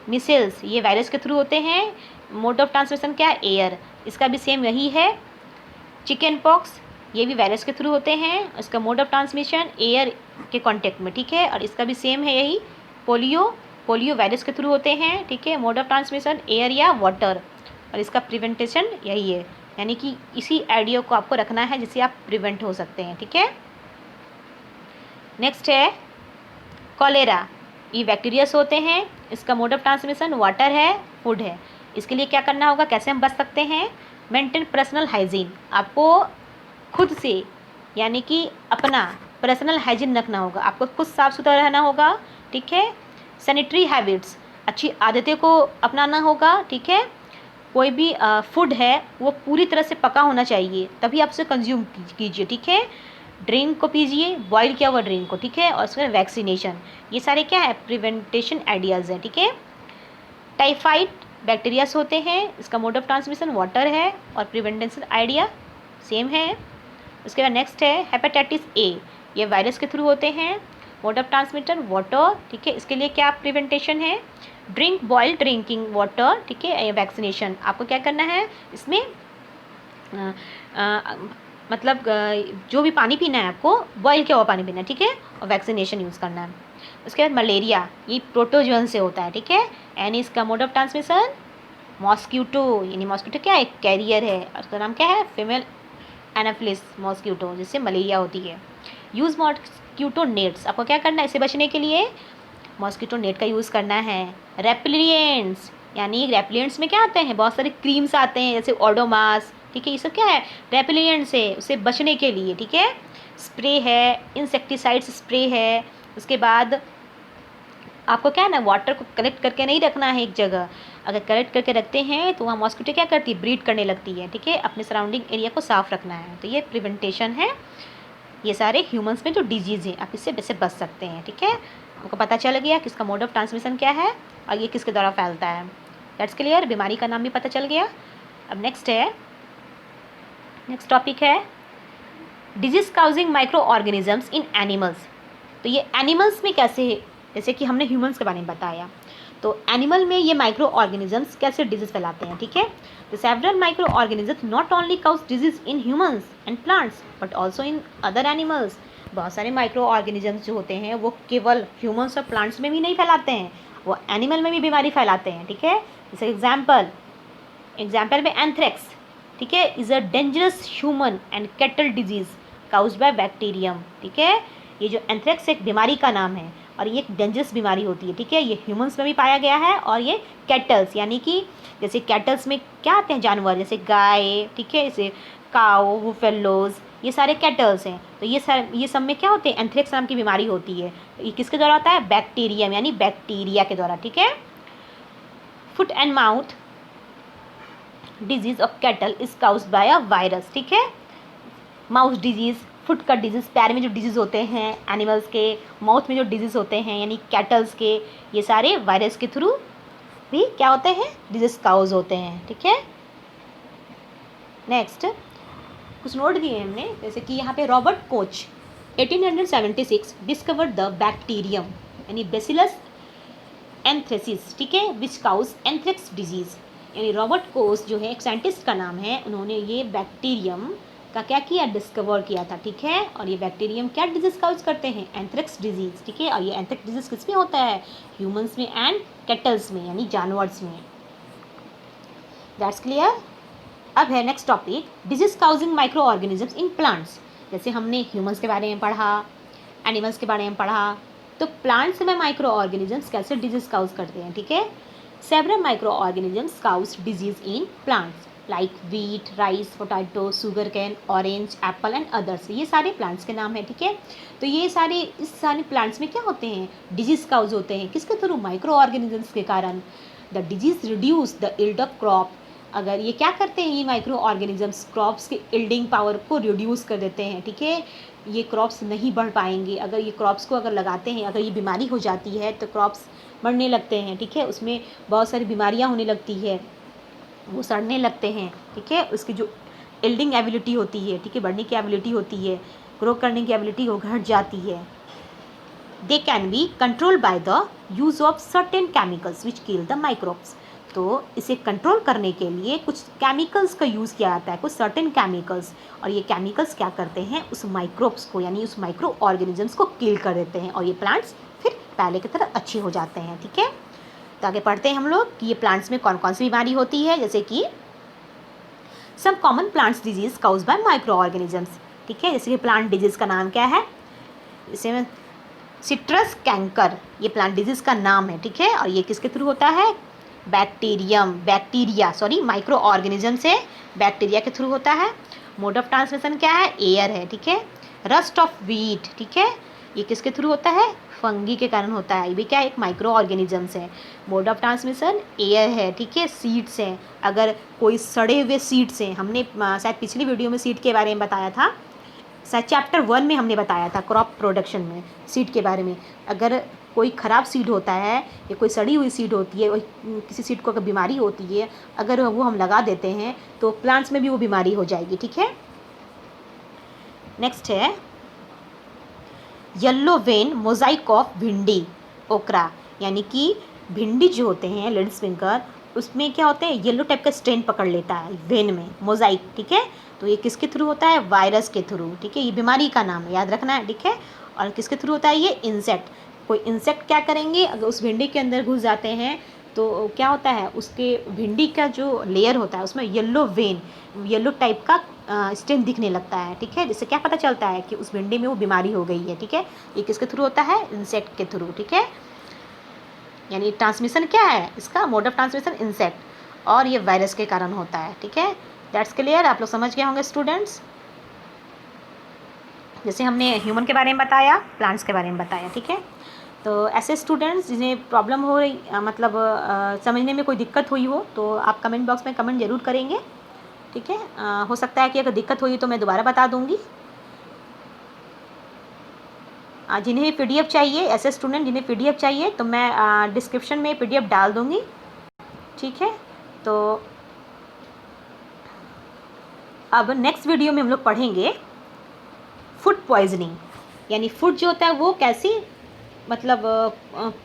मिसेल्स ये वायरस के थ्रू होते हैं, मोड ऑफ ट्रांसमिशन क्या है, एयर, इसका भी सेम यही है। चिकन पॉक्स ये भी वायरस के थ्रू होते हैं, इसका मोड ऑफ ट्रांसमिशन एयर के कांटेक्ट में, ठीक है, और इसका भी सेम है यही। पोलियो वायरस के थ्रू होते हैं, ठीक है, मोड ऑफ ट्रांसमिशन एयर या वाटर, और इसका प्रिवेंटेशन यही है, यानी कि इसी आइडिया को आपको रखना है जिससे आप प्रिवेंट हो सकते हैं, ठीक है। नेक्स्ट है कॉलेरा, ये बैक्टीरिया से होते हैं, इसका मोड ऑफ ट्रांसमिशन वाटर है, फूड है। इसके लिए क्या करना होगा, कैसे हम बच सकते हैं, मेंटेन पर्सनल हाइजीन, आपको खुद से यानी कि अपना पर्सनल हाइजीन रखना होगा, आपको खुद साफ़ सुथरा रहना होगा, ठीक है। सैनिटरी हैबिट्स, अच्छी आदतें को अपनाना होगा, ठीक है। कोई भी फूड है वो पूरी तरह से पका होना चाहिए तभी आप उसे कंज्यूम कीजिए, ठीक है। ड्रिंक को पीजिए, बॉयल किया हुआ ड्रिंक को, ठीक है। और उसमें वैक्सीनेशन, ये सारे क्या है, प्रिवेंटेशन आइडियाज़ हैं, ठीक है। टाइफाइड बैक्टीरिया से होते हैं, इसका मोड ऑफ ट्रांसमिशन वाटर है और प्रिवेंटेशन आइडिया सेम है। उसके बाद नेक्स्ट है हेपेटाइटिस ए, ये वायरस के थ्रू होते हैं, मोड ऑफ ट्रांसमिशन वाटर, ठीक है। इसके लिए क्या प्रिवेंटेशन है, ड्रिंक बॉइल्ड ड्रिंकिंग वाटर, ठीक है। वैक्सीनेशन, आपको क्या करना है इसमें मतलब जो भी पानी पीना है आपको बॉयल किया हुआ पानी पीना है, ठीक है, और वैक्सीनेशन यूज़ करना है। उसके बाद मलेरिया, ये प्रोटोजोन से होता है, ठीक है, यानी इसका मोड ऑफ ट्रांसमिशन मॉस्क्यूटो, यानी मॉस्क्यूटो क्या है, कैरियर है, उसका नाम क्या है, फीमेल एनाफिलिस मॉस्क्यूटो, जिससे मलेरिया होती है। यूज़ मॉस्क्यूटो नेट्स, आपको क्या करना है इससे बचने के लिए, मॉस्क्यूटो नेट का यूज़ करना है। रेपिलियंट्स, यानी रेपिलियंट्स में क्या आते हैं, बहुत सारे क्रीम्स आते हैं जैसे ओडोमास, ठीक है, ये सब क्या है, रेपिलियंट्स है, उससे बचने के लिए, ठीक है। स्प्रे है, इंसेक्टिसाइड्स स्प्रे है। उसके बाद आपको क्या है ना, वाटर को कलेक्ट करके नहीं रखना है एक जगह, अगर कलेक्ट करके रखते हैं तो वहाँ मॉस्क्यूटो क्या करती है, ब्रीड करने लगती है, ठीक है। अपने सराउंडिंग एरिया को साफ रखना है, तो ये प्रिवेंटेशन है। ये सारे ह्यूमंस में जो डिजीज़ हैं आप इससे वैसे बच सकते हैं, ठीक है। आपको पता चल गया कि इसका मोड ऑफ ट्रांसमिशन क्या है और ये किसके द्वारा फैलता है, दैट्स क्लियर। बीमारी का नाम भी पता चल गया। अब नेक्स्ट टॉपिक है डिजीज़ काउजिंग माइक्रो ऑर्गेनिजम्स इन एनिमल्स। तो ये एनिमल्स में कैसे, जैसे कि हमने ह्यूमंस के बारे में बताया, तो एनिमल में ये माइक्रो ऑर्गेनिजम्स कैसे डिजीज़ फैलाते हैं, ठीक है। तो several micro organisms not only cause disease in humans and plants but also in other animals. बहुत सारे माइक्रो ऑर्गेनिजम्स जो होते हैं वो केवल ह्यूमंस और प्लांट्स में भी नहीं फैलाते हैं, वो एनिमल में भी बीमारी फैलाते हैं, ठीक है। जैसे एग्जाम्पल में एंथ्रेक्स, ठीक है, is a dangerous human and cattle disease caused bye bacterium, ठीक है। ये जो एंथ्रेक्स एक बीमारी का नाम है और ये एक डेंजरस बीमारी होती है, ठीक है। ये ह्यूमंस में भी पाया गया है और ये कैटल्स, यानी कि जैसे कैटल्स में क्या आते हैं जानवर, जैसे गाय, ठीक है, जैसे काओ, बुफेलोज, ये सारे कैटल्स हैं। तो ये सब में क्या होते हैं, एंथ्रेक्स नाम की बीमारी होती है। ये किसके द्वारा होता है, बैक्टीरियम, यानी बैक्टीरिया के द्वारा, ठीक है। Foot and mouth disease of cattle is caused bye a virus, ठीक है। माउथ डिजीज़, फुट का डिजीज़, पैर में जो डिजीज़ होते हैं एनिमल्स के, माउथ में जो डिजीज़ होते हैं यानी कैटल्स के, ये सारे वायरस के थ्रू भी क्या होते हैं, डिजीज़ काउज होते हैं, ठीक है। नेक्स्ट कुछ नोट दिए हमने, जैसे कि यहाँ पे Robert Koch 1876 discovered the bacterium यानी बेसिलस एंथ्रेसिस, ठीक है, विच काउज एंथ्रेक्स डिजीज़। यानी रॉबर्ट कोच जो है एक साइंटिस्ट का नाम है, उन्होंने ये बैक्टीरियम का क्या किया, डिस्कवर किया था, ठीक है। और ये बैक्टीरियम क्या डिजीज़ काउज करते हैं, एंथ्रेक्स डिजीज़, ठीक है। और ये एंथ्रेक्स डिजीज़ किस में होता है, ह्यूमंस में एंड कैटल्स में, यानी जानवर्स में, दैट्स क्लियर। अब है next topic disease causing micro organisms in plants. जैसे हमने ह्यूमंस के बारे में पढ़ा, एनिमल्स के बारे में पढ़ा, तो प्लांट्स में माइक्रो ऑर्गेनिजम्स कैसे डिजीज़ काउज करते हैं, ठीक है। Several micro organisms cause disease in plants like wheat, rice, potato, sugarcane, orange, apple and others. ये सारे प्लांट्स के नाम है, ठीक है। तो ये सारे इस सारे प्लांट्स में क्या होते हैं, डिजीज़ काउज होते हैं, किसके थ्रू, माइक्रो ऑर्गेनिजम्स के कारण। The disease reduce the yield of crop, अगर ये क्या करते हैं, ये माइक्रो ऑर्गेनिजम्स क्रॉप्स के इल्डिंग पावर को रिड्यूस कर देते हैं, ठीक है। ये क्रॉप्स नहीं बढ़ पाएंगे, अगर ये क्रॉप्स को अगर लगाते हैं, अगर ये बीमारी हो जाती है तो क्रॉप्स मरने लगते हैं, ठीक है। उसमें बहुत सारी बीमारियां होने लगती है, वो सड़ने लगते हैं, ठीक है। उसकी जो इल्डिंग एबिलिटी होती है, ठीक है, बढ़ने की एबिलिटी होती है, ग्रो करने की एबिलिटी वो घट जाती है। They can be control by the use of certain chemicals which kill the microbes. तो इसे कंट्रोल करने के लिए कुछ केमिकल्स का यूज़ किया जाता है, कुछ सर्टेन केमिकल्स, और ये केमिकल्स क्या करते हैं, उस माइक्रोब्स को यानी उस माइक्रो ऑर्गेनिजम्स को किल कर देते हैं और ये प्लांट्स फिर पहले की तरह अच्छे हो जाते हैं, ठीक है। तो आगे पढ़ते हैं हम लोग कि ये प्लांट्स में कौन कौन सी बीमारी होती है, जैसे कि some common plants disease cause by micro organisms, ठीक है। जैसे कि प्लांट डिजीज़ का नाम क्या है, इसे सिट्रस कैंकर, ये प्लांट डिजीज़ का नाम है, ठीक है। और ये किसके थ्रू होता है, माइक्रो ऑर्गेनिज्म से बैक्टीरिया के थ्रू होता है। मोड ऑफ ट्रांसमिशन क्या है, एयर है, ठीक है। रस्ट ऑफ व्हीट, ठीक है, ये किसके थ्रू होता है, फंगी के कारण होता है, ये भी क्या एक माइक्रो ऑर्गेनिजम्स है। मोड ऑफ ट्रांसमिशन एयर है, ठीक है। सीड्स हैं, अगर कोई सड़े हुए सीड्स हैं, हमने शायद पिछली वीडियो में सीड के बारे में बताया था, शायद चैप्टर 1 में हमने बताया था क्रॉप प्रोडक्शन में सीड के बारे में। अगर कोई ख़राब सीड होता है या कोई सड़ी हुई सीड होती है, किसी सीड को अगर बीमारी होती है, अगर वो हम लगा देते हैं तो प्लांट्स में भी वो बीमारी हो जाएगी, ठीक है। नेक्स्ट है येलो वेन मोजाइक ऑफ भिंडी ओकरा, यानी कि भिंडी जो होते हैं लेड स्पिंकर, उसमें क्या होते हैं, येलो टाइप का स्ट्रेन पकड़ लेता है वेन में, मोजाइक, ठीक है। तो ये किसके थ्रू होता है, वायरस के थ्रू, ठीक है। ये बीमारी का नाम है, याद रखना है, ठीक है। और किसके थ्रू होता है, ये इंसेक्ट, कोई इंसेक्ट क्या करेंगे, अगर उस भिंडी के अंदर घुस जाते हैं तो क्या होता है, उसके भिंडी का जो लेयर होता है उसमें येलो वेन, येलो टाइप का स्टेन दिखने लगता है। ठीक है, जिससे क्या पता चलता है कि उस भिंडी में वो बीमारी हो गई है। ठीक है, ये किसके थ्रू होता है, इंसेक्ट के थ्रू। ठीक है, यानी ट्रांसमिशन क्या है इसका, मोड ऑफ ट्रांसमिशन इंसेक्ट, और ये वायरस के कारण होता है। ठीक है, दैट्स क्लियर, आप लोग समझ गए होंगे स्टूडेंट्स। जैसे हमने ह्यूमन के बारे में बताया, प्लांट्स के बारे में बताया। ठीक है, तो ऐसे स्टूडेंट्स जिन्हें प्रॉब्लम हो रही, मतलब समझने में कोई दिक्कत हुई हो, तो आप कमेंट बॉक्स में कमेंट ज़रूर करेंगे। ठीक है, हो सकता है कि अगर दिक्कत हुई तो मैं दोबारा बता दूँगी। जिन्हें PDF चाहिए, ऐसे स्टूडेंट जिन्हें PDF चाहिए, तो मैं डिस्क्रिप्शन में PDF डाल दूँगी। ठीक है, तो अब नेक्स्ट वीडियो में हम लोग पढ़ेंगे फूड पॉइजनिंग, यानी फूड जो होता है वो कैसी, मतलब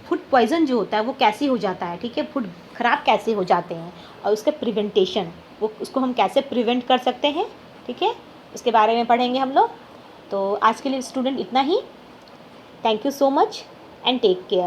फूड पॉइजन जो होता है वो कैसे हो जाता है। ठीक है, फूड ख़राब कैसे हो जाते हैं, और उसके प्रिवेंटेशन, वो उसको हम कैसे प्रिवेंट कर सकते हैं। ठीक है, उसके बारे में पढ़ेंगे हम लोग। तो आज के लिए स्टूडेंट इतना ही। Thank you so much and take care.